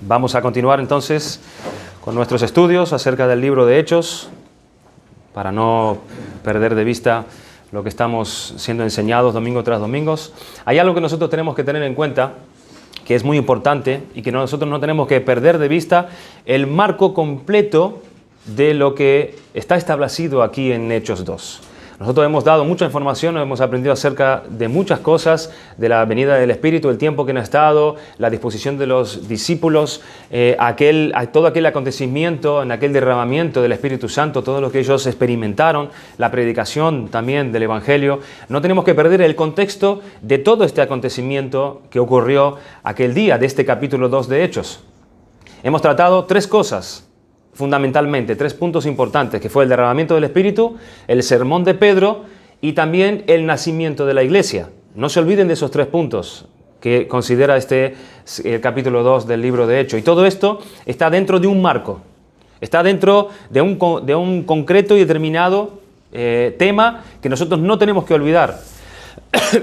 Vamos a continuar entonces con nuestros estudios acerca del libro de Hechos, para no perder de vista lo que estamos siendo enseñados domingo tras domingo. Hay algo que nosotros tenemos que tener en cuenta, que es muy importante y que nosotros no tenemos que perder de vista el marco completo de lo que está establecido aquí en Hechos 2. Nosotros hemos dado mucha información, hemos aprendido acerca de muchas cosas, de la venida del Espíritu, el tiempo que han estado, la disposición de los discípulos, todo aquel acontecimiento, en aquel derramamiento del Espíritu Santo, todo lo que ellos experimentaron, la predicación también del Evangelio. No tenemos que perder el contexto de todo este acontecimiento que ocurrió aquel día de este capítulo 2 de Hechos. Hemos tratado tres cosas. Fundamentalmente, tres puntos importantes, que fue el derramamiento del Espíritu, el sermón de Pedro y también el nacimiento de la iglesia. No se olviden de esos tres puntos que considera el capítulo 2 del libro de Hechos. Y todo esto está dentro de un marco, está dentro de un concreto y determinado tema que nosotros no tenemos que olvidar.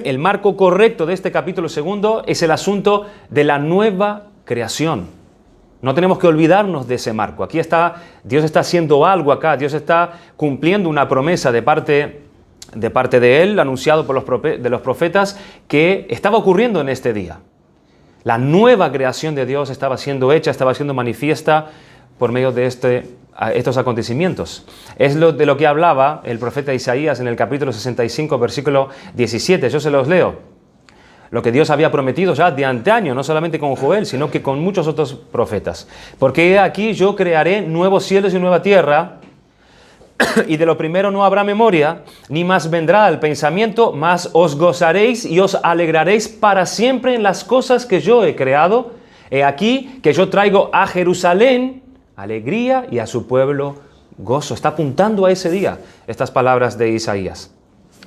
El marco correcto de este capítulo segundo es el asunto de la nueva creación. No tenemos que olvidarnos de ese marco. Aquí Dios está haciendo algo acá. Dios está cumpliendo una promesa de parte de Él, anunciado por los profetas, que estaba ocurriendo en este día. La nueva creación de Dios estaba siendo hecha, estaba siendo manifiesta por medio de estos acontecimientos. Es de lo que hablaba el profeta Isaías en el capítulo 65, versículo 17. Yo se los leo. Lo que Dios había prometido ya de antaño, no solamente con Joel, sino que con muchos otros profetas. Porque aquí yo crearé nuevos cielos y nueva tierra, y de lo primero no habrá memoria, ni más vendrá al pensamiento, mas os gozaréis y os alegraréis para siempre en las cosas que yo he creado. He aquí que yo traigo a Jerusalén alegría y a su pueblo gozo. Está apuntando a ese día estas palabras de Isaías.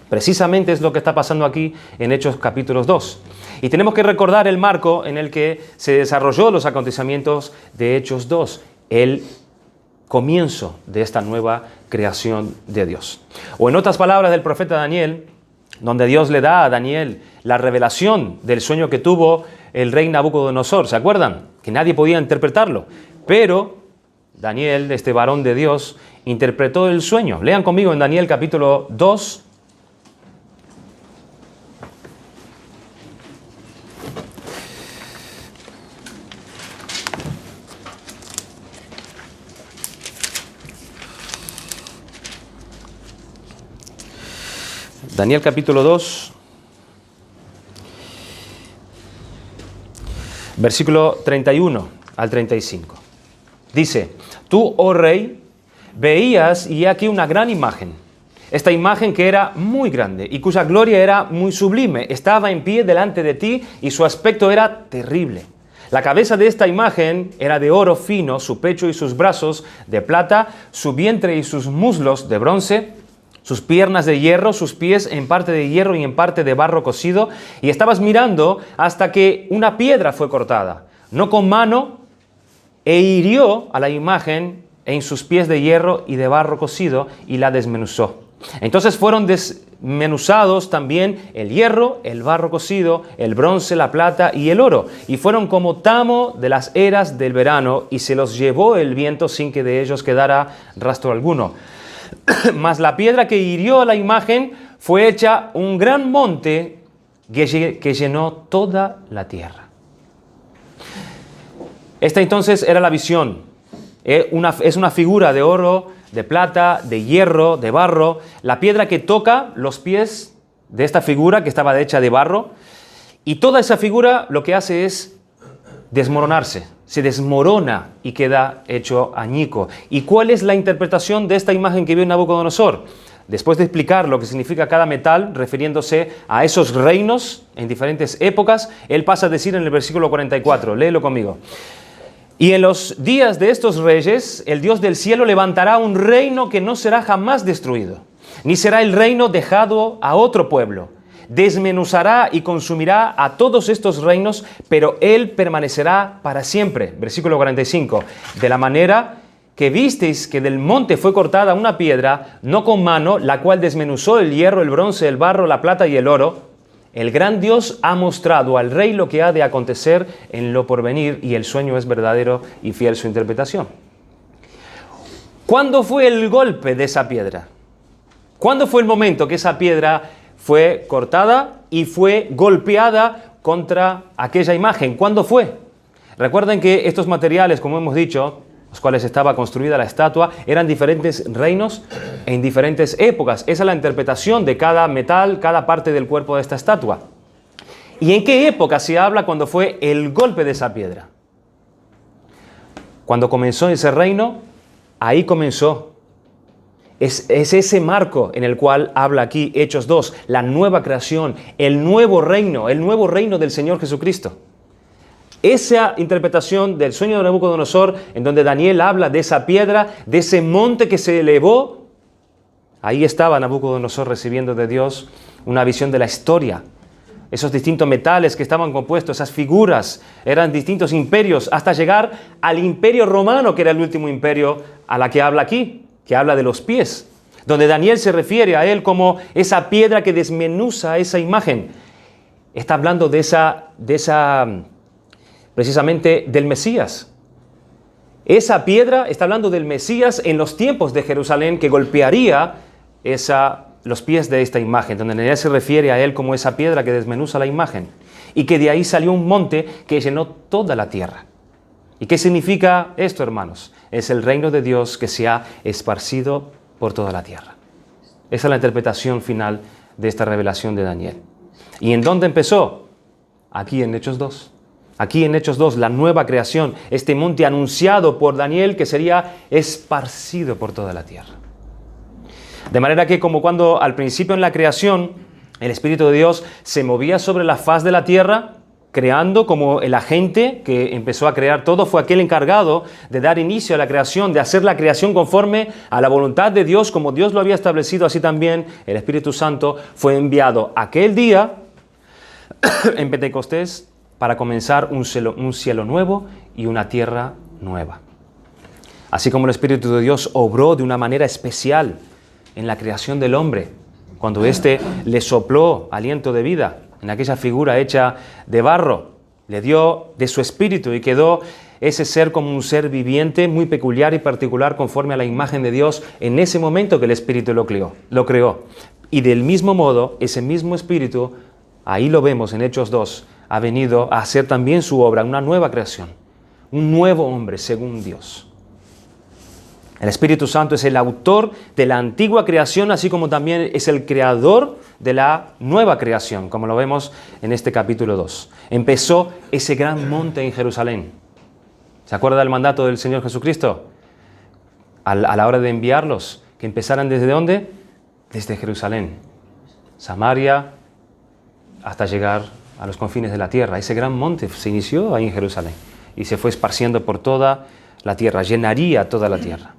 Precisamente es lo que está pasando aquí en Hechos capítulos 2. Y tenemos que recordar el marco en el que se desarrolló los acontecimientos de Hechos 2, el comienzo de esta nueva creación de Dios. O en otras palabras del profeta Daniel, donde Dios le da a Daniel la revelación del sueño que tuvo el rey Nabucodonosor. ¿Se acuerdan? Que nadie podía interpretarlo. Pero Daniel, este varón de Dios, interpretó el sueño. Lean conmigo en Daniel capítulo 2, Daniel capítulo 2, versículo 31 al 35. Dice: Tú, oh rey, veías y he aquí una gran imagen. Esta imagen que era muy grande y cuya gloria era muy sublime, estaba en pie delante de ti y su aspecto era terrible. La cabeza de esta imagen era de oro fino, su pecho y sus brazos de plata, su vientre y sus muslos de bronce, sus piernas de hierro, sus pies en parte de hierro y en parte de barro cocido, y estabas mirando hasta que una piedra fue cortada, no con mano, e hirió a la imagen en sus pies de hierro y de barro cocido, y la desmenuzó. Entonces fueron desmenuzados también el hierro, el barro cocido, el bronce, la plata y el oro, y fueron como tamo de las eras del verano, y se los llevó el viento sin que de ellos quedara rastro alguno. Mas la piedra que hirió a la imagen fue hecha un gran monte que llenó toda la tierra. Esta entonces era la visión. Es una figura de oro, de plata, de hierro, de barro. La piedra que toca los pies de esta figura que estaba hecha de barro. Y toda esa figura lo que hace es desmoronarse. Se desmorona y queda hecho añico. ¿Y cuál es la interpretación de esta imagen que vio Nabucodonosor? Después de explicar lo que significa cada metal, refiriéndose a esos reinos en diferentes épocas, él pasa a decir en el versículo 44, léelo conmigo. Y en los días de estos reyes, el Dios del cielo levantará un reino que no será jamás destruido, ni será el reino dejado a otro pueblo. Desmenuzará y consumirá a todos estos reinos, pero él permanecerá para siempre. Versículo 45. De la manera que visteis que del monte fue cortada una piedra, no con mano, la cual desmenuzó el hierro, el bronce, el barro, la plata y el oro, El gran Dios ha mostrado al rey lo que ha de acontecer en lo porvenir y el sueño es verdadero y fiel su interpretación. ¿Cuándo fue el golpe de esa piedra? ¿Cuándo fue el momento que esa piedra fue cortada y fue golpeada contra aquella imagen? ¿Cuándo fue? Recuerden que estos materiales, como hemos dicho, los cuales estaba construida la estatua, eran diferentes reinos en diferentes épocas. Esa es la interpretación de cada metal, cada parte del cuerpo de esta estatua. ¿Y en qué época se habla cuando fue el golpe de esa piedra? Cuando comenzó ese reino, ahí comenzó. Es ese marco en el cual habla aquí Hechos 2, la nueva creación, el nuevo reino del Señor Jesucristo. Esa interpretación del sueño de Nabucodonosor, en donde Daniel habla de esa piedra, de ese monte que se elevó, ahí estaba Nabucodonosor recibiendo de Dios una visión de la historia. Esos distintos metales que estaban compuestos, esas figuras, eran distintos imperios, hasta llegar al imperio romano, que era el último imperio a la que habla aquí, que habla de los pies, donde Daniel se refiere a él como esa piedra que desmenuza esa imagen. Está hablando de esa precisamente del Mesías. Esa piedra está hablando del Mesías en los tiempos de Jerusalén, que golpearía los pies de esta imagen, donde Daniel se refiere a él como esa piedra que desmenuza la imagen, y que de ahí salió un monte que llenó toda la tierra. ¿Y qué significa esto, hermanos? Es el reino de Dios que se ha esparcido por toda la tierra. Esa es la interpretación final de esta revelación de Daniel. ¿Y en dónde empezó? Aquí en Hechos 2. Aquí en Hechos 2, la nueva creación, este monte anunciado por Daniel que sería esparcido por toda la tierra. De manera que como cuando al principio en la creación el Espíritu de Dios se movía sobre la faz de la tierra, creando como el agente que empezó a crear todo, fue aquel encargado de dar inicio a la creación, de hacer la creación conforme a la voluntad de Dios, como Dios lo había establecido, así también el Espíritu Santo fue enviado aquel día en Pentecostés para comenzar un cielo nuevo y una tierra nueva. Así como el Espíritu de Dios obró de una manera especial en la creación del hombre, cuando éste le sopló aliento de vida en aquella figura hecha de barro, le dio de su espíritu y quedó ese ser como un ser viviente muy peculiar y particular conforme a la imagen de Dios en ese momento que el Espíritu lo creó. Y del mismo modo, ese mismo Espíritu, ahí lo vemos en Hechos 2, ha venido a hacer también su obra, una nueva creación, un nuevo hombre según Dios. El Espíritu Santo es el autor de la antigua creación, así como también es el creador de la nueva creación, como lo vemos en este capítulo 2. Empezó ese gran monte en Jerusalén. ¿Se acuerda del mandato del Señor Jesucristo? A la hora de enviarlos, que empezaran ¿desde dónde? Desde Jerusalén, Samaria, hasta llegar a los confines de la tierra. Ese gran monte se inició ahí en Jerusalén y se fue esparciendo por toda la tierra, llenaría toda la tierra.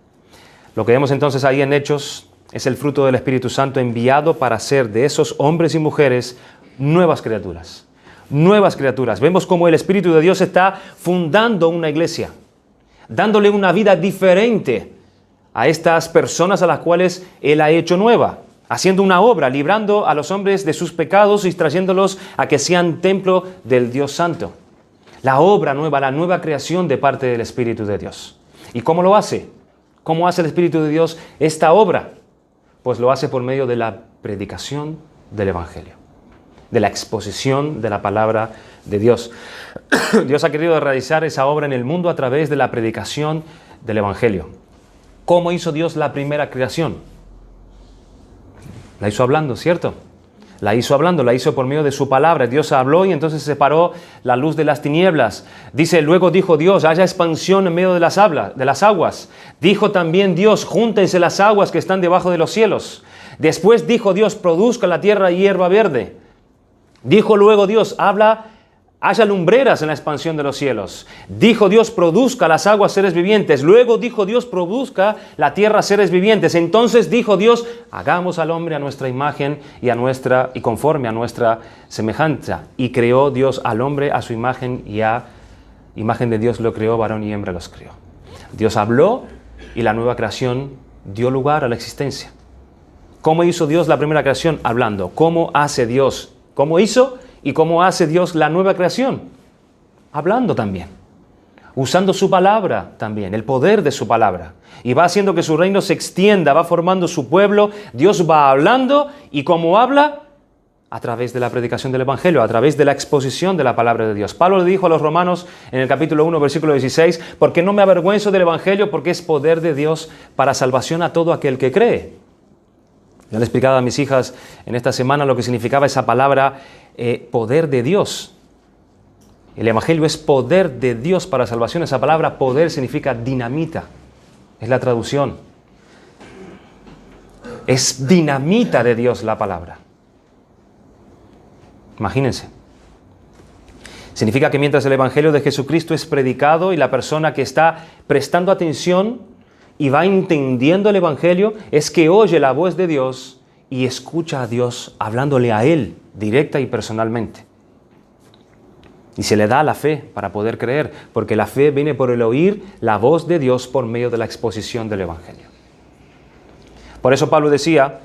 Lo que vemos entonces ahí en Hechos es el fruto del Espíritu Santo enviado para hacer de esos hombres y mujeres nuevas criaturas. Nuevas criaturas. Vemos cómo el Espíritu de Dios está fundando una iglesia, dándole una vida diferente a estas personas a las cuales Él ha hecho nueva, haciendo una obra, librando a los hombres de sus pecados y trayéndolos a que sean templo del Dios Santo. La obra nueva, la nueva creación de parte del Espíritu de Dios. ¿Y cómo lo hace? ¿Cómo hace el Espíritu de Dios esta obra? Pues lo hace por medio de la predicación del Evangelio, de la exposición de la palabra de Dios. Dios ha querido realizar esa obra en el mundo a través de la predicación del Evangelio. ¿Cómo hizo Dios la primera creación? La hizo hablando, ¿cierto? La hizo hablando, la hizo por medio de su palabra. Dios habló y entonces separó la luz de las tinieblas. Dice, luego dijo Dios, haya expansión en medio de las aguas. Dijo también Dios, júntense las aguas que están debajo de los cielos. Después dijo Dios, produzca la tierra hierba verde. Dijo luego Dios, haya lumbreras en la expansión de los cielos. Dijo Dios, produzca las aguas seres vivientes. Luego dijo Dios, produzca la tierra seres vivientes. Entonces dijo Dios, hagamos al hombre a nuestra imagen y conforme a nuestra semejanza. Y creó Dios al hombre a su imagen y a imagen de Dios lo creó, varón y hembra los creó. Dios habló y la nueva creación dio lugar a la existencia. ¿Cómo hizo Dios la primera creación? Hablando. ¿Cómo hace Dios ¿Cómo hizo y cómo hace Dios la nueva creación? Hablando también, usando su palabra también, el poder de su palabra. Y va haciendo que su reino se extienda, va formando su pueblo. Dios va hablando, y ¿cómo habla? A través de la predicación del Evangelio, a través de la exposición de la palabra de Dios. Pablo le dijo a los romanos en el capítulo 1, versículo 16, porque no me avergüenzo del Evangelio, porque es poder de Dios para salvación a todo aquel que cree. Yo le he explicado a mis hijas en esta semana lo que significaba esa palabra poder de Dios. El Evangelio es poder de Dios para salvación. Esa palabra poder significa dinamita. Es la traducción. Es dinamita de Dios la palabra. Imagínense. Significa que mientras el Evangelio de Jesucristo es predicado y la persona que está prestando atención y va entendiendo el Evangelio, es que oye la voz de Dios y escucha a Dios hablándole a él directa y personalmente. Y se le da la fe para poder creer, porque la fe viene por el oír la voz de Dios por medio de la exposición del Evangelio. Por eso Pablo decía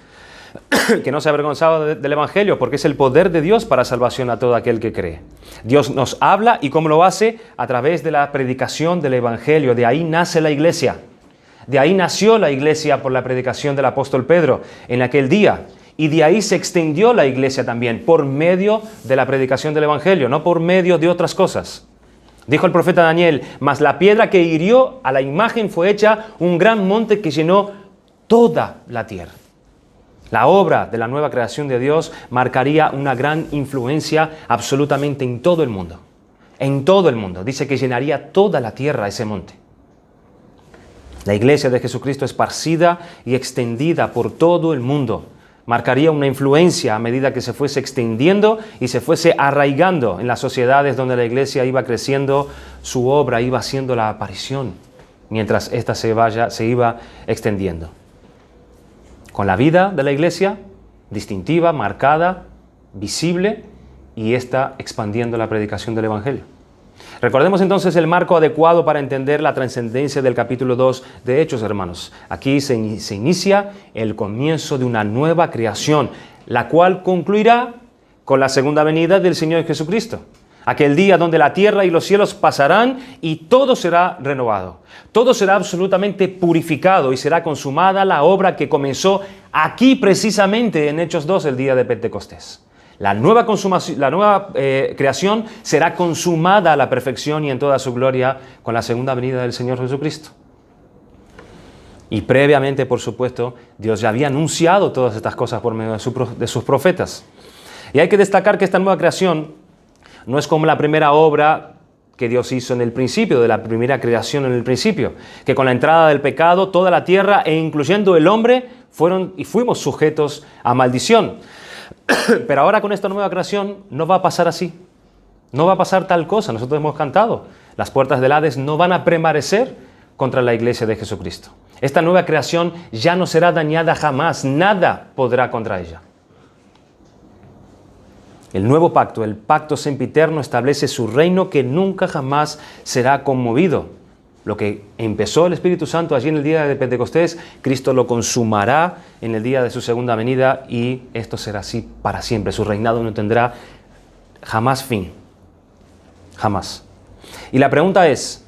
que no se avergonzaba del Evangelio, porque es el poder de Dios para salvación a todo aquel que cree. Dios nos habla, y ¿cómo lo hace? A través de la predicación del Evangelio. De ahí nace la iglesia. De ahí nació la iglesia por la predicación del apóstol Pedro en aquel día. Y de ahí se extendió la iglesia también, por medio de la predicación del Evangelio, no por medio de otras cosas. Dijo el profeta Daniel, mas la piedra que hirió a la imagen fue hecha un gran monte que llenó toda la tierra. La obra de la nueva creación de Dios marcaría una gran influencia absolutamente en todo el mundo. En todo el mundo. Dice que llenaría toda la tierra ese monte. La iglesia de Jesucristo esparcida y extendida por todo el mundo marcaría una influencia a medida que se fuese extendiendo y se fuese arraigando en las sociedades donde la iglesia iba creciendo, su obra iba haciendo la aparición, mientras ésta se iba extendiendo. Con la vida de la iglesia, distintiva, marcada, visible, y ésta expandiendo la predicación del Evangelio. Recordemos entonces el marco adecuado para entender la trascendencia del capítulo 2 de Hechos, hermanos. Aquí se inicia el comienzo de una nueva creación, la cual concluirá con la segunda venida del Señor Jesucristo. Aquel día donde la tierra y los cielos pasarán y todo será renovado. Todo será absolutamente purificado y será consumada la obra que comenzó aquí precisamente en Hechos 2, el día de Pentecostés. La nueva creación será consumada a la perfección y en toda su gloria con la segunda venida del Señor Jesucristo. Y previamente, por supuesto, Dios ya había anunciado todas estas cosas por medio de sus profetas. Y hay que destacar que esta nueva creación no es como la primera obra que Dios hizo en el principio, de la primera creación en el principio, que con la entrada del pecado, toda la tierra, e incluyendo el hombre, fuimos sujetos a maldición. Pero ahora con esta nueva creación no va a pasar así. No va a pasar tal cosa. Nosotros hemos cantado. Las puertas del Hades no van a prevalecer contra la iglesia de Jesucristo. Esta nueva creación ya no será dañada jamás. Nada podrá contra ella. El nuevo pacto, el pacto sempiterno, establece su reino que nunca jamás será conmovido. Lo que empezó el Espíritu Santo allí en el día de Pentecostés, Cristo lo consumará en el día de su segunda venida, y esto será así para siempre. Su reinado no tendrá jamás fin. Jamás. Y la pregunta es,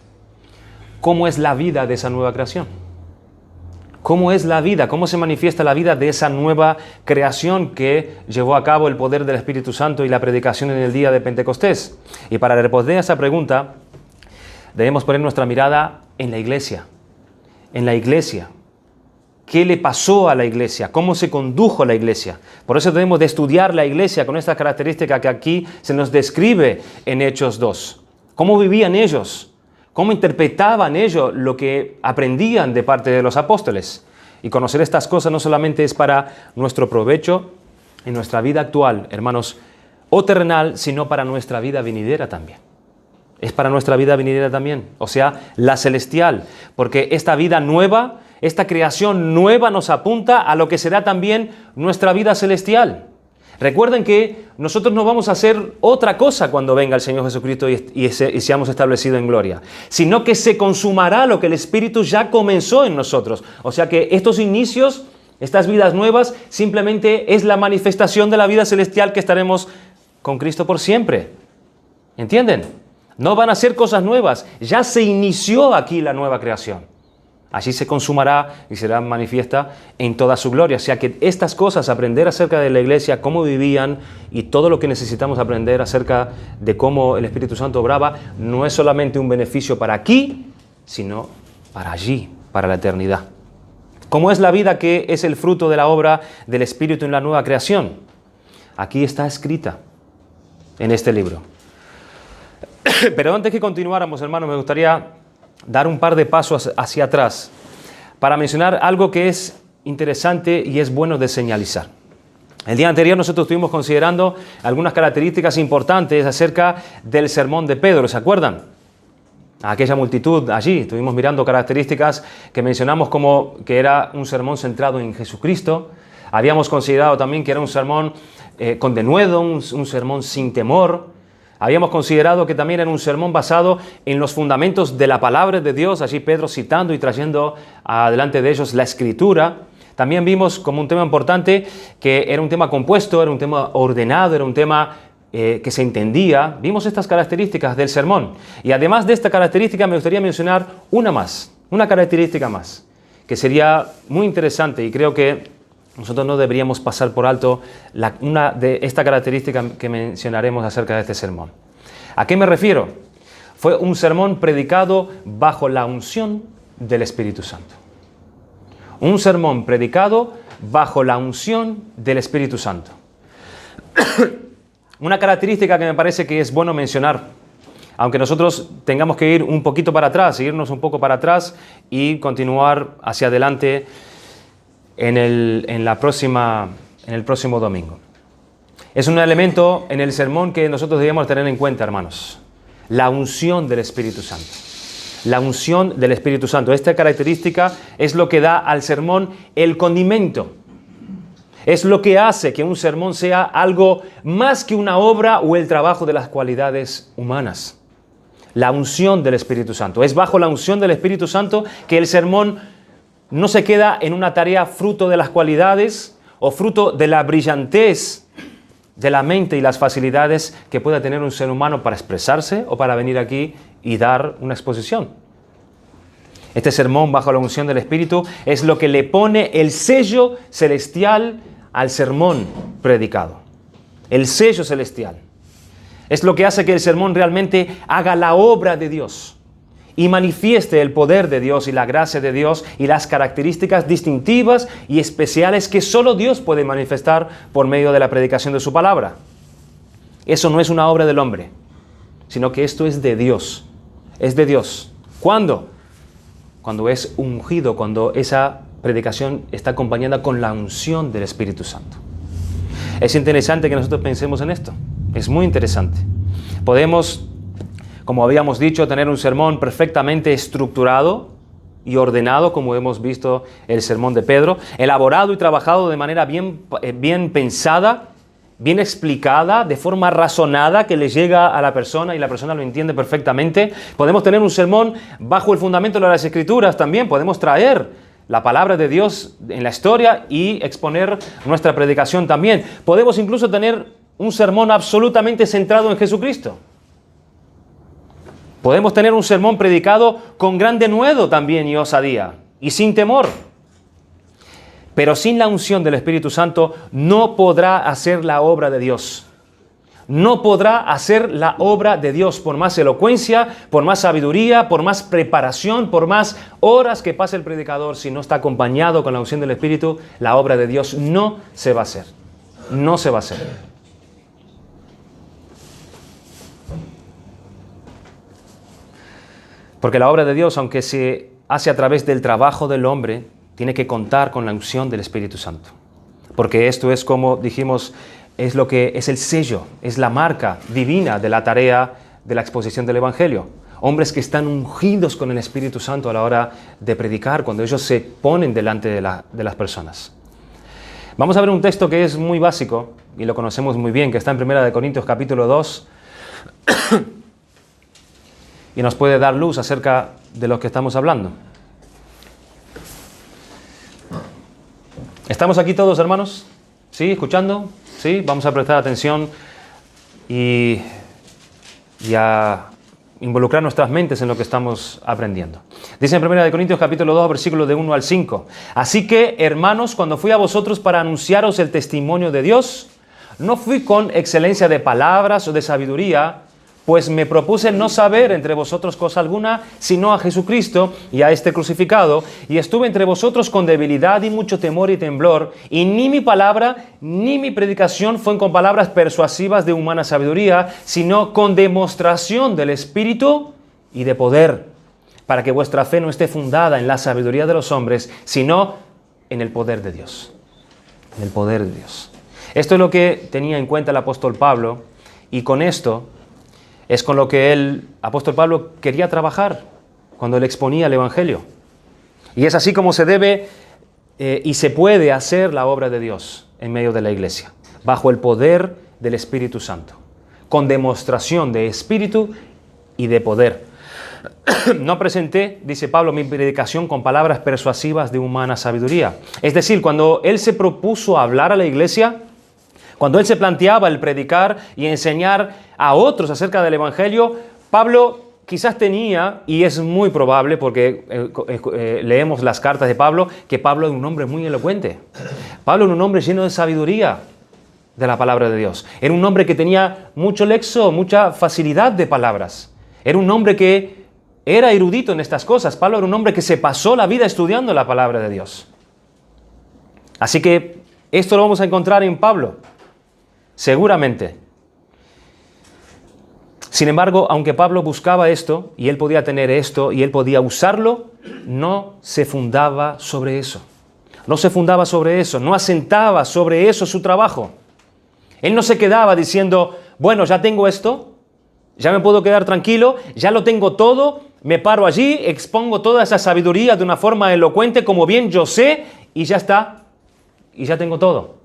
¿cómo es la vida de esa nueva creación? ¿Cómo es la vida? ¿Cómo se manifiesta la vida de esa nueva creación que llevó a cabo el poder del Espíritu Santo y la predicación en el día de Pentecostés? Y para responder a esa pregunta, debemos poner nuestra mirada en la iglesia. En la iglesia. ¿Qué le pasó a la iglesia? ¿Cómo se condujo la iglesia? Por eso debemos de estudiar la iglesia con esta característica que aquí se nos describe en Hechos 2. ¿Cómo vivían ellos? ¿Cómo interpretaban ellos lo que aprendían de parte de los apóstoles? Y conocer estas cosas no solamente es para nuestro provecho en nuestra vida actual, hermanos, o terrenal, sino para nuestra vida venidera también. Es para nuestra vida venidera también, o sea, la celestial, porque esta vida nueva, esta creación nueva nos apunta a lo que será también nuestra vida celestial. Recuerden que nosotros no vamos a hacer otra cosa cuando venga el Señor Jesucristo y seamos establecidos en gloria, sino que se consumará lo que el Espíritu ya comenzó en nosotros. O sea que estos inicios, estas vidas nuevas, simplemente es la manifestación de la vida celestial que estaremos con Cristo por siempre. ¿Entienden? No van a ser cosas nuevas. Ya se inició aquí la nueva creación. Allí se consumará y será manifiesta en toda su gloria. O sea que estas cosas, aprender acerca de la iglesia, cómo vivían y todo lo que necesitamos aprender acerca de cómo el Espíritu Santo obraba, no es solamente un beneficio para aquí, sino para allí, para la eternidad. ¿Cómo es la vida que es el fruto de la obra del Espíritu en la nueva creación? Aquí está escrita en este libro. Pero antes que continuáramos, hermanos, me gustaría dar un par de pasos hacia atrás para mencionar algo que es interesante y es bueno de señalizar. El día anterior nosotros estuvimos considerando algunas características importantes acerca del sermón de Pedro, ¿se acuerdan? Aquella multitud allí, estuvimos mirando características que mencionamos como que era un sermón centrado en Jesucristo. Habíamos considerado también que era un sermón con denuedo, un sermón sin temor. Habíamos considerado que también era un sermón basado en los fundamentos de la palabra de Dios, allí Pedro citando y trayendo adelante de ellos la Escritura. También vimos como un tema importante que era un tema compuesto, era un tema ordenado, era un tema que se entendía. Vimos estas características del sermón. Y además de esta característica me gustaría mencionar una característica más, que sería muy interesante y creo que nosotros no deberíamos pasar por alto una de esta característica que mencionaremos acerca de este sermón. ¿A qué me refiero? Fue un sermón predicado bajo la unción del Espíritu Santo. Un sermón predicado bajo la unción del Espíritu Santo. Una característica que me parece que es bueno mencionar, aunque nosotros tengamos que ir un poquito para atrás, irnos un poco para atrás y continuar hacia adelante en el próximo domingo. Es un elemento en el sermón que nosotros debemos tener en cuenta, hermanos. La unción del Espíritu Santo. La unción del Espíritu Santo. Esta característica es lo que da al sermón el condimento. Es lo que hace que un sermón sea algo más que una obra o el trabajo de las cualidades humanas. La unción del Espíritu Santo. Es bajo la unción del Espíritu Santo que el sermón no se queda en una tarea fruto de las cualidades o fruto de la brillantez de la mente y las facilidades que pueda tener un ser humano para expresarse o para venir aquí y dar una exposición. Este sermón bajo la unción del Espíritu es lo que le pone el sello celestial al sermón predicado. El sello celestial. Es lo que hace que el sermón realmente haga la obra de Dios y manifieste el poder de Dios y la gracia de Dios y las características distintivas y especiales que solo Dios puede manifestar por medio de la predicación de su palabra. Eso no es una obra del hombre, sino que esto es de Dios. Es de Dios. ¿Cuándo? Cuando es ungido, cuando esa predicación está acompañada con la unción del Espíritu Santo. Es interesante que nosotros pensemos en esto. Es muy interesante. Podemos, como habíamos dicho, tener un sermón perfectamente estructurado y ordenado, como hemos visto el sermón de Pedro, elaborado y trabajado de manera bien pensada, bien explicada, de forma razonada, que le llega a la persona y la persona lo entiende perfectamente. Podemos tener un sermón bajo el fundamento de las Escrituras también. Podemos traer la palabra de Dios en la historia y exponer nuestra predicación también. Podemos incluso tener un sermón absolutamente centrado en Jesucristo. Podemos tener un sermón predicado con gran denuedo también y osadía y sin temor. Pero sin la unción del Espíritu Santo no podrá hacer la obra de Dios. No podrá hacer la obra de Dios por más elocuencia, por más sabiduría, por más preparación, por más horas que pase el predicador. Si no está acompañado con la unción del Espíritu, la obra de Dios no se va a hacer. No se va a hacer. Porque la obra de Dios, aunque se hace a través del trabajo del hombre, tiene que contar con la unción del Espíritu Santo. Porque esto es, como dijimos, es lo que es el sello, es la marca divina de la tarea de la exposición del Evangelio. Hombres que están ungidos con el Espíritu Santo a la hora de predicar, cuando ellos se ponen delante de las personas. Vamos a ver un texto que es muy básico y lo conocemos muy bien, que está en 1 Corintios capítulo 2 y nos puede dar luz acerca de lo que estamos hablando. ¿Estamos aquí todos, hermanos? ¿Sí? ¿Escuchando? ¿Sí? Vamos a prestar atención y a involucrar nuestras mentes en lo que estamos aprendiendo. Dice en 1 Corintios capítulo 2, versículos de 1 al 5. Así que, hermanos, cuando fui a vosotros para anunciaros el testimonio de Dios, no fui con excelencia de palabras o de sabiduría, pues me propuse no saber entre vosotros cosa alguna, sino a Jesucristo y a este crucificado, y estuve entre vosotros con debilidad y mucho temor y temblor, y ni mi palabra ni mi predicación fue con palabras persuasivas de humana sabiduría, sino con demostración del Espíritu y de poder, para que vuestra fe no esté fundada en la sabiduría de los hombres, sino en el poder de Dios. En el poder de Dios. Esto es lo que tenía en cuenta el apóstol Pablo, y con esto es con lo que el apóstol Pablo quería trabajar cuando él exponía el Evangelio. Y es así como se debe y se puede hacer la obra de Dios en medio de la iglesia, bajo el poder del Espíritu Santo, con demostración de espíritu y de poder. No presenté, dice Pablo, mi predicación con palabras persuasivas de humana sabiduría. Es decir, cuando él se propuso hablar a la iglesia, cuando él se planteaba el predicar y enseñar a otros acerca del Evangelio, Pablo quizás tenía, y es muy probable porque leemos las cartas de Pablo, que Pablo era un hombre muy elocuente. Pablo era un hombre lleno de sabiduría de la palabra de Dios. Era un hombre que tenía mucho lexo, mucha facilidad de palabras. Era un hombre que era erudito en estas cosas. Pablo era un hombre que se pasó la vida estudiando la palabra de Dios. Así que esto lo vamos a encontrar en Pablo. Seguramente. Sin embargo, aunque Pablo buscaba esto, y él podía tener esto, y él podía usarlo, no se fundaba sobre eso. No se fundaba sobre eso, no asentaba sobre eso su trabajo. Él no se quedaba diciendo, bueno, ya tengo esto, ya me puedo quedar tranquilo, ya lo tengo todo, me paro allí, expongo toda esa sabiduría de una forma elocuente, como bien yo sé, y ya está, y ya tengo todo.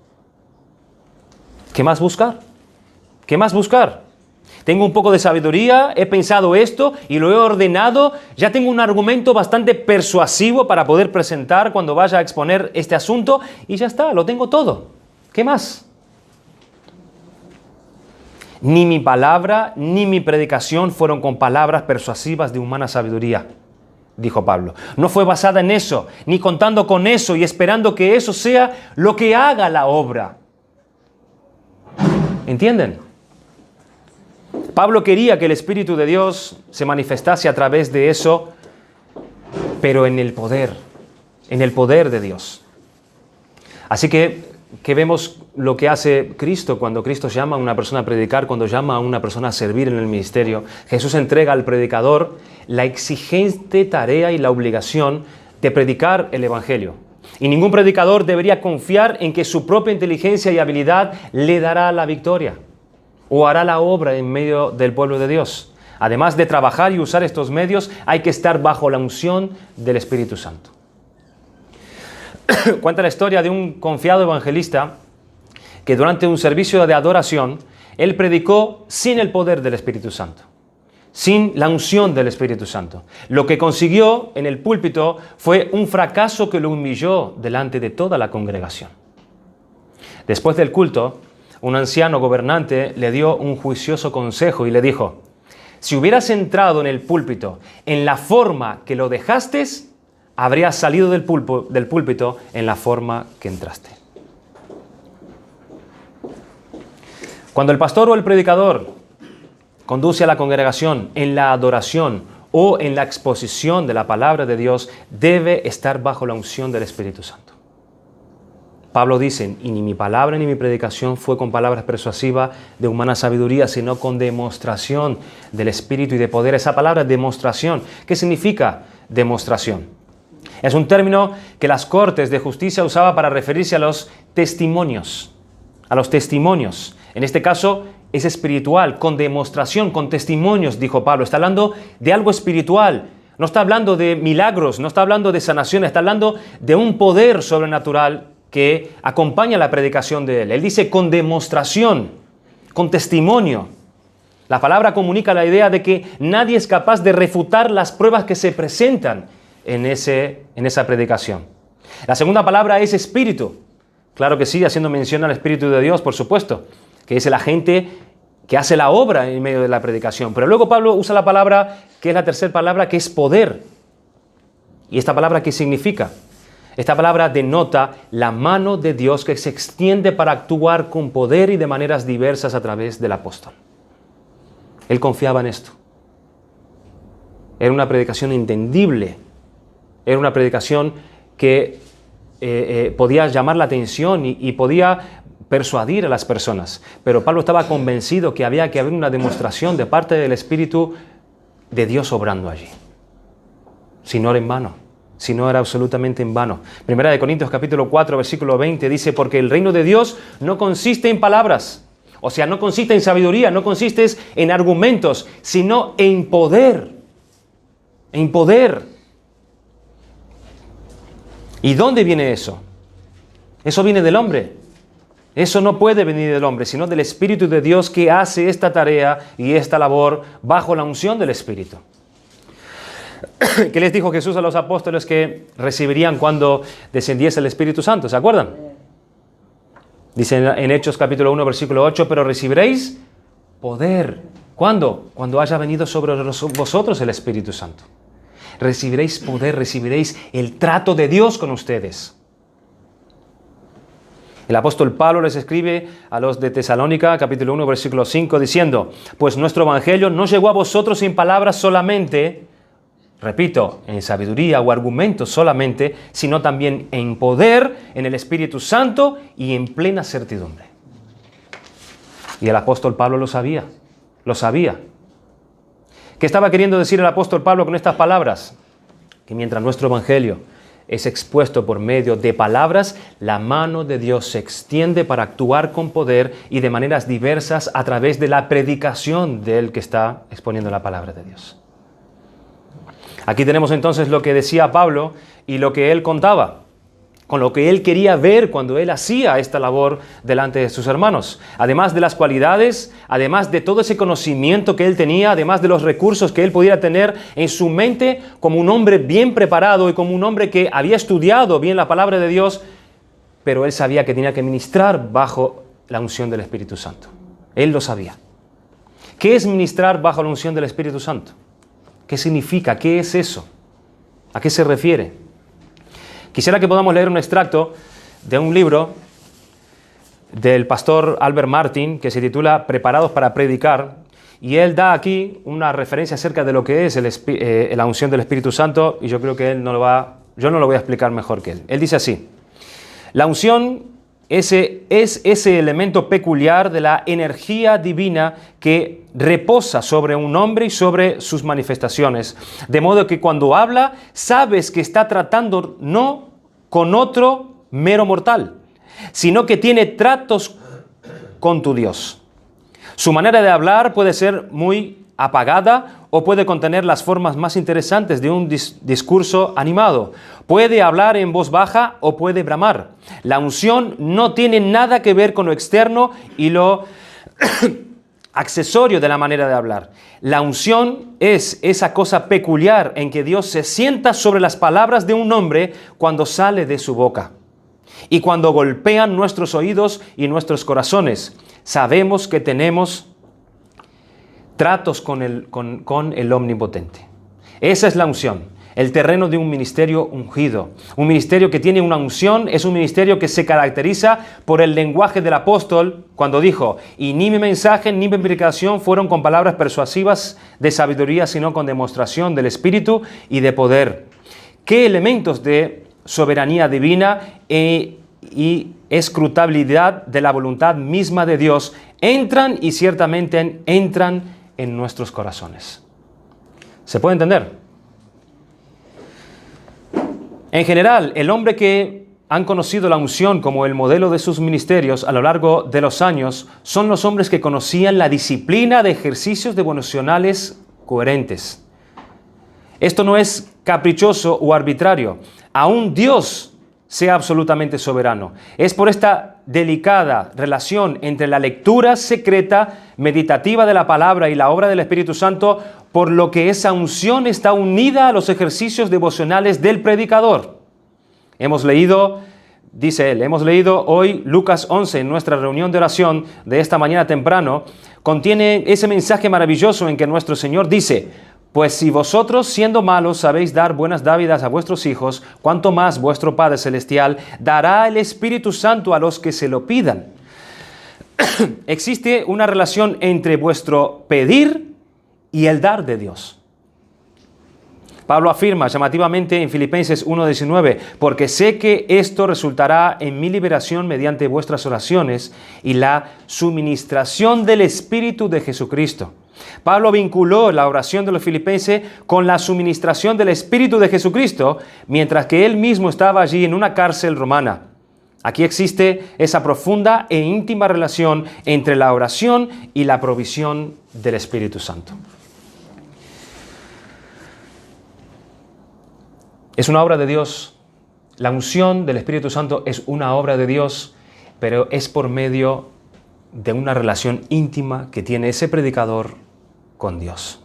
¿Qué más buscar? ¿Qué más buscar? Tengo un poco de sabiduría, he pensado esto y lo he ordenado, ya tengo un argumento bastante persuasivo para poder presentar cuando vaya a exponer este asunto y ya está, lo tengo todo. ¿Qué más? Ni mi palabra ni mi predicación fueron con palabras persuasivas de humana sabiduría, dijo Pablo. No fue basada en eso, ni contando con eso y esperando que eso sea lo que haga la obra. ¿Entienden? Pablo quería que el Espíritu de Dios se manifestase a través de eso, pero en el poder de Dios. Así que vemos lo que hace Cristo cuando Cristo llama a una persona a predicar, cuando llama a una persona a servir en el ministerio. Jesús entrega al predicador la exigente tarea y la obligación de predicar el Evangelio. Y ningún predicador debería confiar en que su propia inteligencia y habilidad le dará la victoria o hará la obra en medio del pueblo de Dios. Además de trabajar y usar estos medios, hay que estar bajo la unción del Espíritu Santo. Cuenta la historia de un confiado evangelista que durante un servicio de adoración, él predicó sin el poder del Espíritu Santo, sin la unción del Espíritu Santo. Lo que consiguió en el púlpito fue un fracaso que lo humilló delante de toda la congregación. Después del culto, un anciano gobernante le dio un juicioso consejo y le dijo: si hubieras entrado en el púlpito en la forma que lo dejaste, habrías salido del púlpito en la forma que entraste. Cuando el pastor o el predicador conduce a la congregación en la adoración o en la exposición de la palabra de Dios, debe estar bajo la unción del Espíritu Santo. Pablo dice, y ni mi palabra ni mi predicación fue con palabras persuasivas de humana sabiduría, sino con demostración del Espíritu y de poder. Esa palabra demostración, ¿qué significa demostración? Es un término que las cortes de justicia usaban para referirse a los testimonios. A los testimonios. En este caso es espiritual, con demostración, con testimonios, dijo Pablo. Está hablando de algo espiritual. No está hablando de milagros, no está hablando de sanación, está hablando de un poder sobrenatural que acompaña la predicación de él. Él dice con demostración, con testimonio. La palabra comunica la idea de que nadie es capaz de refutar las pruebas que se presentan en esa predicación. La segunda palabra es espíritu. Claro que sí, haciendo mención al Espíritu de Dios, por supuesto, que es el agente que hace la obra en medio de la predicación. Pero luego Pablo usa la palabra, que es la tercera palabra, que es poder. ¿Y esta palabra qué significa? Esta palabra denota la mano de Dios que se extiende para actuar con poder y de maneras diversas a través del apóstol. Él confiaba en esto. Era una predicación entendible. Era una predicación que podía llamar la atención y podía persuadir a las personas. Pero Pablo estaba convencido que había que haber una demostración de parte del Espíritu de Dios obrando allí. Si no era en vano. Si no era absolutamente en vano. Primera de Corintios capítulo 4, versículo 20 dice: porque el reino de Dios no consiste en palabras. O sea, no consiste en sabiduría, no consiste en argumentos, sino en poder. En poder. ¿Y dónde viene eso? Eso viene del hombre. Eso no puede venir del hombre, sino del Espíritu de Dios que hace esta tarea y esta labor bajo la unción del Espíritu. ¿Qué les dijo Jesús a los apóstoles que recibirían cuando descendiese el Espíritu Santo? ¿Se acuerdan? Dice en Hechos capítulo 1, versículo 8, pero recibiréis poder. ¿Cuándo? Cuando haya venido sobre vosotros el Espíritu Santo. Recibiréis poder, recibiréis el trato de Dios con ustedes. El apóstol Pablo les escribe a los de Tesalónica, capítulo 1, versículo 5, diciendo: pues nuestro evangelio no llegó a vosotros en palabras solamente, repito, en sabiduría o argumentos solamente, sino también en poder, en el Espíritu Santo y en plena certidumbre. Y el apóstol Pablo lo sabía, lo sabía. ¿Qué estaba queriendo decir el apóstol Pablo con estas palabras? Que mientras nuestro evangelio es expuesto por medio de palabras, la mano de Dios se extiende para actuar con poder y de maneras diversas a través de la predicación del que está exponiendo la palabra de Dios. Aquí tenemos entonces lo que decía Pablo y lo que él contaba, con lo que él quería ver cuando él hacía esta labor delante de sus hermanos. Además de las cualidades, además de todo ese conocimiento que él tenía, además de los recursos que él pudiera tener en su mente como un hombre bien preparado y como un hombre que había estudiado bien la palabra de Dios, pero él sabía que tenía que ministrar bajo la unción del Espíritu Santo. Él lo sabía. ¿Qué es ministrar bajo la unción del Espíritu Santo? ¿Qué significa? ¿Qué es eso? ¿A qué se refiere? Quisiera que podamos leer un extracto de un libro del pastor Albert Martin que se titula Preparados para predicar, y él da aquí una referencia acerca de lo que es la unción del Espíritu Santo, y yo creo que yo no lo voy a explicar mejor que él. Él dice así: la unción es ese elemento peculiar de la energía divina que reposa sobre un hombre y sobre sus manifestaciones. De modo que cuando habla, sabes que está tratando no con otro mero mortal, sino que tiene tratos con tu Dios. Su manera de hablar puede ser muy apagada o puede contener las formas más interesantes de un discurso animado. Puede hablar en voz baja o puede bramar. La unción no tiene nada que ver con lo externo y lo accesorio de la manera de hablar. La unción es esa cosa peculiar en que Dios se sienta sobre las palabras de un hombre cuando sale de su boca y cuando golpean nuestros oídos y nuestros corazones. Sabemos que tenemos tratos con el Omnipotente. Esa es la unción, el terreno de un ministerio ungido. Un ministerio que tiene una unción es un ministerio que se caracteriza por el lenguaje del apóstol cuando dijo: y ni mi mensaje ni mi predicación fueron con palabras persuasivas de sabiduría, sino con demostración del Espíritu y de poder. ¿Qué elementos de soberanía divina y escrutabilidad de la voluntad misma de Dios entran y ciertamente entran en nuestros corazones? ¿Se puede entender? En general, el hombre que han conocido la unción como el modelo de sus ministerios a lo largo de los años son los hombres que conocían la disciplina de ejercicios devocionales coherentes. Esto no es caprichoso o arbitrario. Aún Dios sea absolutamente soberano. Es por esta delicada relación entre la lectura secreta, meditativa de la palabra y la obra del Espíritu Santo, por lo que esa unción está unida a los ejercicios devocionales del predicador. Hemos leído dice él, hemos leído hoy Lucas 11 en nuestra reunión de oración de esta mañana temprano, contiene ese mensaje maravilloso en que nuestro Señor dice: pues si vosotros, siendo malos, sabéis dar buenas dádivas a vuestros hijos, cuánto más vuestro Padre Celestial dará el Espíritu Santo a los que se lo pidan. Existe una relación entre vuestro pedir y el dar de Dios. Pablo afirma llamativamente en Filipenses 1:19, porque sé que esto resultará en mi liberación mediante vuestras oraciones y la suministración del Espíritu de Jesucristo. Pablo vinculó la oración de los filipenses con la suministración del Espíritu de Jesucristo, mientras que él mismo estaba allí en una cárcel romana. Aquí existe esa profunda e íntima relación entre la oración y la provisión del Espíritu Santo. Es una obra de Dios. La unción del Espíritu Santo es una obra de Dios, pero es por medio de una relación íntima que tiene ese predicador con Dios.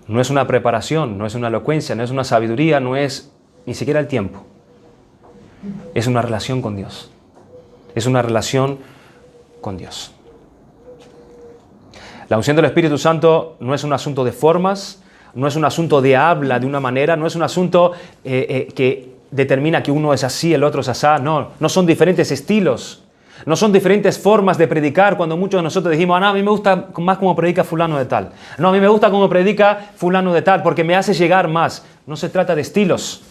No es una preparación, no es una elocuencia, no es una sabiduría, no es ni siquiera el tiempo. Es una relación con Dios. Es una relación con Dios. La unción del Espíritu Santo no es un asunto de formas, no es un asunto de habla de una manera, no es un asunto que determina que uno es así, el otro es así. No son diferentes estilos. No son diferentes formas de predicar cuando muchos de nosotros dijimos: no, a mí me gusta más como predica fulano de tal. No, a mí me gusta como predica fulano de tal porque me hace llegar más. No se trata de estilos.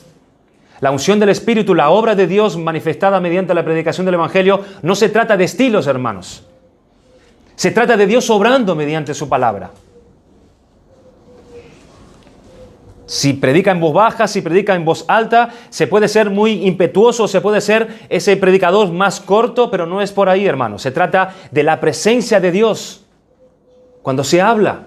La unción del Espíritu, la obra de Dios manifestada mediante la predicación del Evangelio, no se trata de estilos, hermanos. Se trata de Dios obrando mediante su palabra. Si predica en voz baja, si predica en voz alta, se puede ser muy impetuoso, se puede ser ese predicador más corto, pero no es por ahí, hermano. Se trata de la presencia de Dios cuando se habla.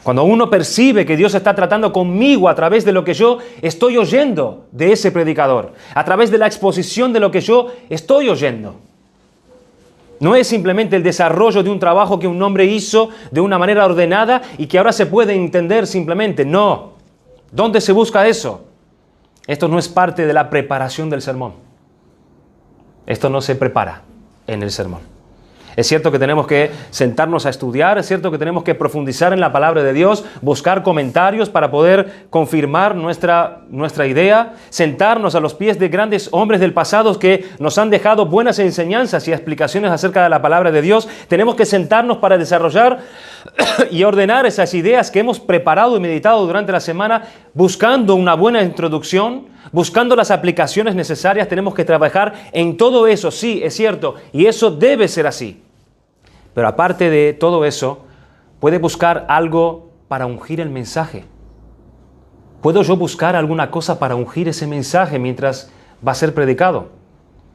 Cuando uno percibe que Dios está tratando conmigo a través de lo que yo estoy oyendo de ese predicador, a través de la exposición de lo que yo estoy oyendo. No es simplemente el desarrollo de un trabajo que un hombre hizo de una manera ordenada y que ahora se puede entender simplemente. No. ¿Dónde se busca eso? Esto no es parte de la preparación del sermón. Esto no se prepara en el sermón. Es cierto que tenemos que sentarnos a estudiar, es cierto que tenemos que profundizar en la palabra de Dios, buscar comentarios para poder confirmar nuestra idea, sentarnos a los pies de grandes hombres del pasado que nos han dejado buenas enseñanzas y explicaciones acerca de la palabra de Dios. Tenemos que sentarnos para desarrollar y ordenar esas ideas que hemos preparado y meditado durante la semana, buscando una buena introducción, buscando las aplicaciones necesarias. Tenemos que trabajar en todo eso, sí, es cierto, y eso debe ser así. Pero aparte de todo eso, puede buscar algo para ungir el mensaje. ¿Puedo yo buscar alguna cosa para ungir ese mensaje mientras va a ser predicado?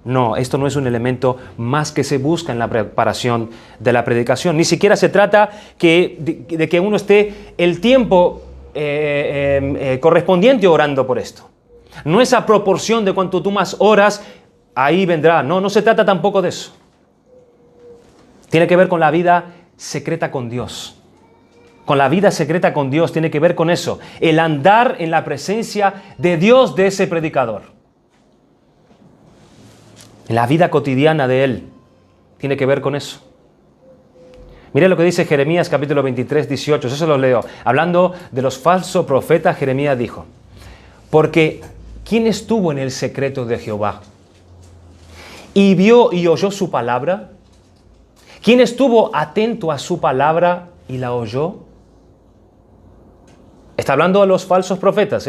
No, esto no es un elemento más que se busca en la preparación de la predicación. Ni siquiera se trata de que uno esté el tiempo correspondiente orando por esto. No es a proporción de cuanto tú más oras, ahí vendrá. No se trata tampoco de eso. Tiene que ver con la vida secreta con Dios. Con la vida secreta con Dios tiene que ver con eso. El andar en la presencia de Dios de ese predicador. En la vida cotidiana de Él. Tiene que ver con eso. Mire lo que dice Jeremías capítulo 23, 18. Yo se lo leo. Hablando de los falsos profetas, Jeremías dijo: porque ¿quién estuvo en el secreto de Jehová y vio y oyó su palabra? ¿Quién estuvo atento a su palabra y la oyó? Está hablando de los falsos profetas,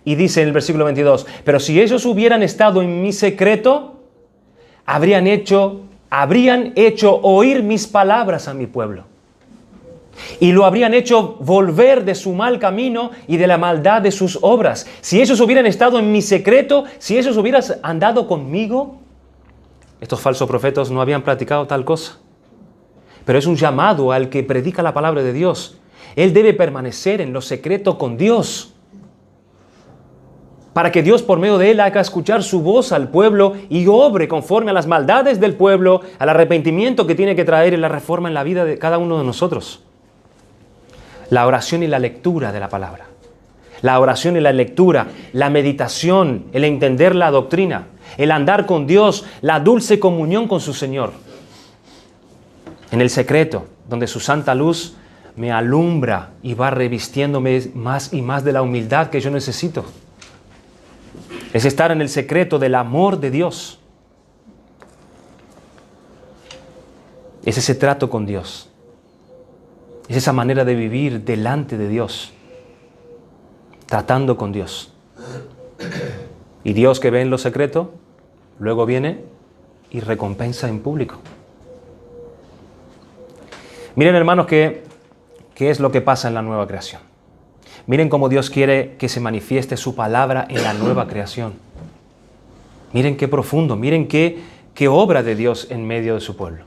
Y dice en el versículo 22, pero si ellos hubieran estado en mi secreto, habrían hecho oír mis palabras a mi pueblo. Y lo habrían hecho volver de su mal camino y de la maldad de sus obras. Si ellos hubieran estado en mi secreto, si ellos hubieran andado conmigo, estos falsos profetas no habían practicado tal cosa. Pero es un llamado al que predica la palabra de Dios. Él debe permanecer en lo secreto con Dios, para que Dios por medio de él haga escuchar su voz al pueblo y obre conforme a las maldades del pueblo, al arrepentimiento que tiene que traer y la reforma en la vida de cada uno de nosotros. La oración y la lectura de la palabra. La oración y la lectura, la meditación, el entender la doctrina, el andar con Dios, la dulce comunión con su Señor. En el secreto, donde su santa luz me alumbra y va revistiéndome más y más de la humildad que yo necesito. Es estar en el secreto del amor de Dios. Es ese trato con Dios. Es esa manera de vivir delante de Dios, tratando con Dios. Y Dios, que ve en lo secreto, luego viene y recompensa en público. Miren, hermanos, qué es lo que pasa en la nueva creación. Miren cómo Dios quiere que se manifieste su palabra en la nueva creación. Miren qué profundo, miren qué obra de Dios en medio de su pueblo.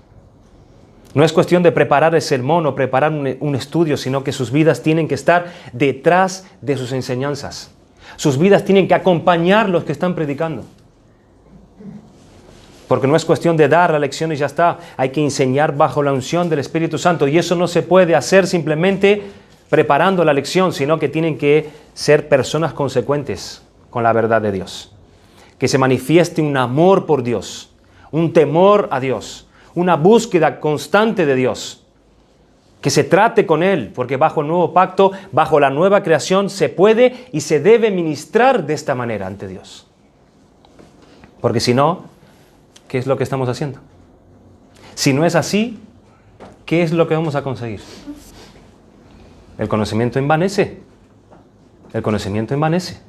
No es cuestión de preparar el sermón o preparar un estudio, sino que sus vidas tienen que estar detrás de sus enseñanzas. Sus vidas tienen que acompañar los que están predicando. Porque no es cuestión de dar la lección y ya está. Hay que enseñar bajo la unción del Espíritu Santo. Y eso no se puede hacer simplemente preparando la lección, sino que tienen que ser personas consecuentes con la verdad de Dios. Que se manifieste un amor por Dios, un temor a Dios, una búsqueda constante de Dios, que se trate con Él, porque bajo el nuevo pacto, bajo la nueva creación, se puede y se debe ministrar de esta manera ante Dios. Porque si no, ¿qué es lo que estamos haciendo? Si no es así, ¿qué es lo que vamos a conseguir? El conocimiento envanece. El conocimiento envanece.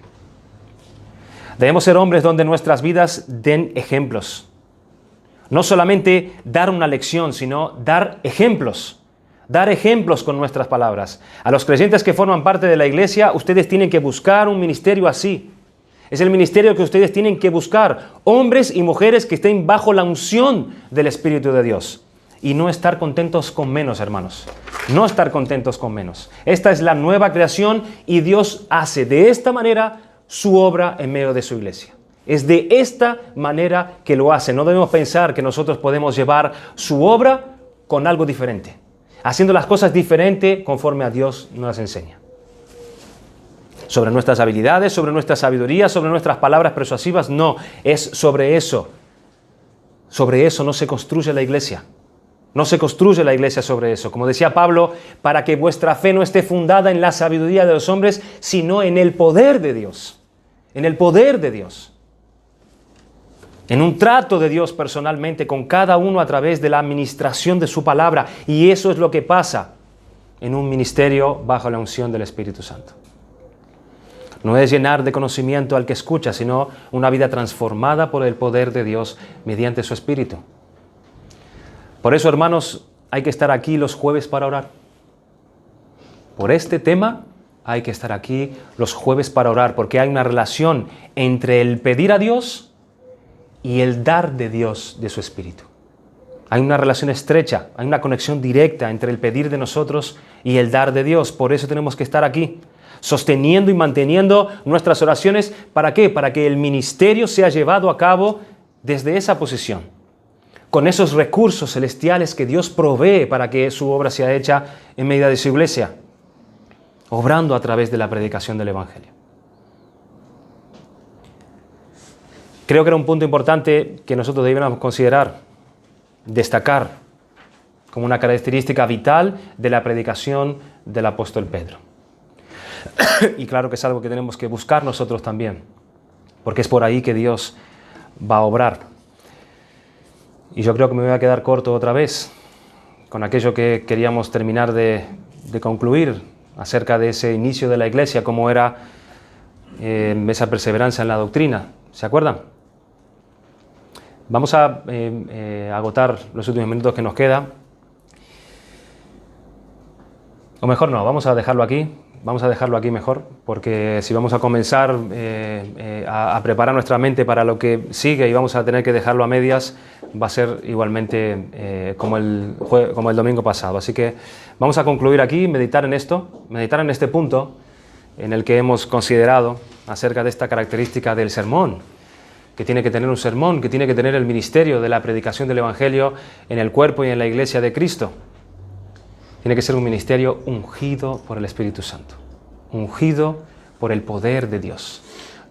Debemos ser hombres donde nuestras vidas den ejemplos. No solamente dar una lección, sino dar ejemplos. Dar ejemplos con nuestras palabras. A los creyentes que forman parte de la iglesia, ustedes tienen que buscar un ministerio así. Es el ministerio que ustedes tienen que buscar. Hombres y mujeres que estén bajo la unción del Espíritu de Dios. Y no estar contentos con menos, hermanos. No estar contentos con menos. Esta es la nueva creación y Dios hace de esta manera su obra en medio de su iglesia. Es de esta manera que lo hace. No debemos pensar que nosotros podemos llevar su obra con algo diferente, haciendo las cosas diferente conforme a Dios nos las enseña. Sobre nuestras habilidades, sobre nuestra sabiduría, sobre nuestras palabras persuasivas, no, es sobre eso. Sobre eso no se construye la iglesia. No se construye la iglesia sobre eso. Como decía Pablo, para que vuestra fe no esté fundada en la sabiduría de los hombres, sino en el poder de Dios. En el poder de Dios. En un trato de Dios personalmente con cada uno a través de la administración de su palabra. Y eso es lo que pasa en un ministerio bajo la unción del Espíritu Santo. No es llenar de conocimiento al que escucha, sino una vida transformada por el poder de Dios mediante su Espíritu. Por eso, hermanos, hay que estar aquí los jueves para orar. Por este tema hay que estar aquí los jueves para orar, porque hay una relación entre el pedir a Dios y el dar de Dios de su Espíritu. Hay una relación estrecha, hay una conexión directa entre el pedir de nosotros y el dar de Dios. Por eso tenemos que estar aquí, sosteniendo y manteniendo nuestras oraciones. ¿Para qué? Para que el ministerio sea llevado a cabo desde esa posición, con esos recursos celestiales que Dios provee para que su obra sea hecha en medio de su iglesia, obrando a través de la predicación del Evangelio. Creo que era un punto importante que nosotros debiéramos considerar, destacar como una característica vital de la predicación del apóstol Pedro. Y claro que es algo que tenemos que buscar nosotros también, porque es por ahí que Dios va a obrar. Y yo creo que me voy a quedar corto otra vez con aquello que queríamos terminar de concluir acerca de ese inicio de la iglesia, cómo era esa perseverancia en la doctrina. ¿Se acuerdan? Vamos a agotar los últimos minutos que nos queda. O mejor no, vamos a dejarlo aquí. Vamos a dejarlo aquí mejor, porque si vamos a comenzar a preparar nuestra mente para lo que sigue y vamos a tener que dejarlo a medias, va a ser igualmente como el domingo pasado. Así que vamos a concluir aquí, meditar en esto, meditar en este punto en el que hemos considerado acerca de esta característica del sermón, que tiene que tener un sermón, que tiene que tener el ministerio de la predicación del Evangelio en el cuerpo y en la iglesia de Cristo. Tiene que ser un ministerio ungido por el Espíritu Santo, ungido por por el poder de Dios.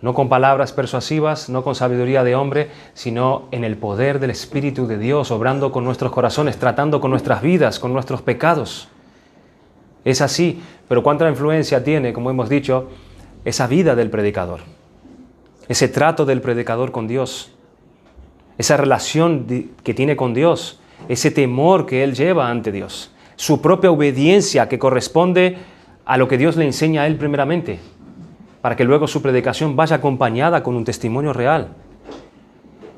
No con palabras persuasivas, no con sabiduría de hombre, sino en el poder del Espíritu de Dios, obrando con nuestros corazones, tratando con nuestras vidas, con nuestros pecados. Es así, pero ¿cuánta influencia tiene, como hemos dicho, esa vida del predicador? Ese trato del predicador con Dios, esa relación que tiene con Dios, ese temor que él lleva ante Dios, su propia obediencia que corresponde a lo que Dios le enseña a él primeramente, para que luego su predicación vaya acompañada con un testimonio real.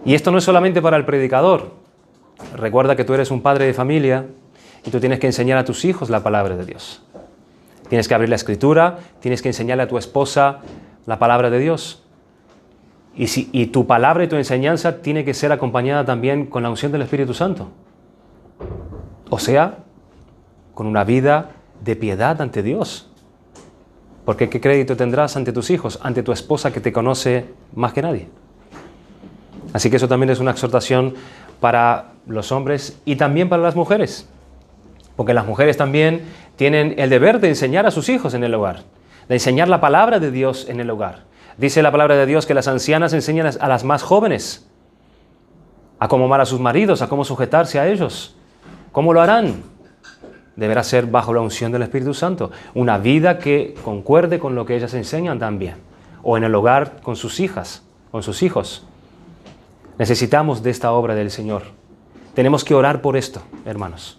Y esto no es solamente para el predicador. Recuerda que tú eres un padre de familia y tú tienes que enseñar a tus hijos la palabra de Dios. Tienes que abrir la Escritura, tienes que enseñarle a tu esposa la palabra de Dios. Y tu palabra y tu enseñanza tiene que ser acompañada también con la unción del Espíritu Santo. O sea, con una vida de piedad ante Dios. Porque ¿qué crédito tendrás ante tus hijos, ante tu esposa que te conoce más que nadie? Así que eso también es una exhortación para los hombres y también para las mujeres. Porque las mujeres también tienen el deber de enseñar a sus hijos en el hogar, de enseñar la palabra de Dios en el hogar. Dice la palabra de Dios que las ancianas enseñan a las más jóvenes a cómo amar a sus maridos, a cómo sujetarse a ellos. ¿Cómo lo harán? Deberá ser bajo la unción del Espíritu Santo. Una vida que concuerde con lo que ellas enseñan también. O en el hogar con sus hijas, con sus hijos. Necesitamos de esta obra del Señor. Tenemos que orar por esto, hermanos.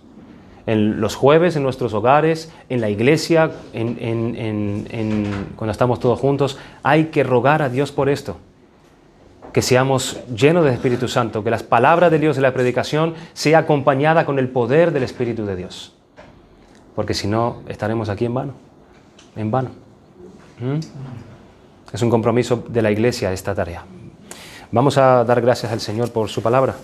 En los jueves, en nuestros hogares, en la iglesia, cuando estamos todos juntos, hay que rogar a Dios por esto. Que seamos llenos del Espíritu Santo, que las palabras de Dios y la predicación sea acompañada con el poder del Espíritu de Dios. Porque si no, estaremos aquí en vano. En vano. Es un compromiso de la iglesia esta tarea. Vamos a dar gracias al Señor por su palabra.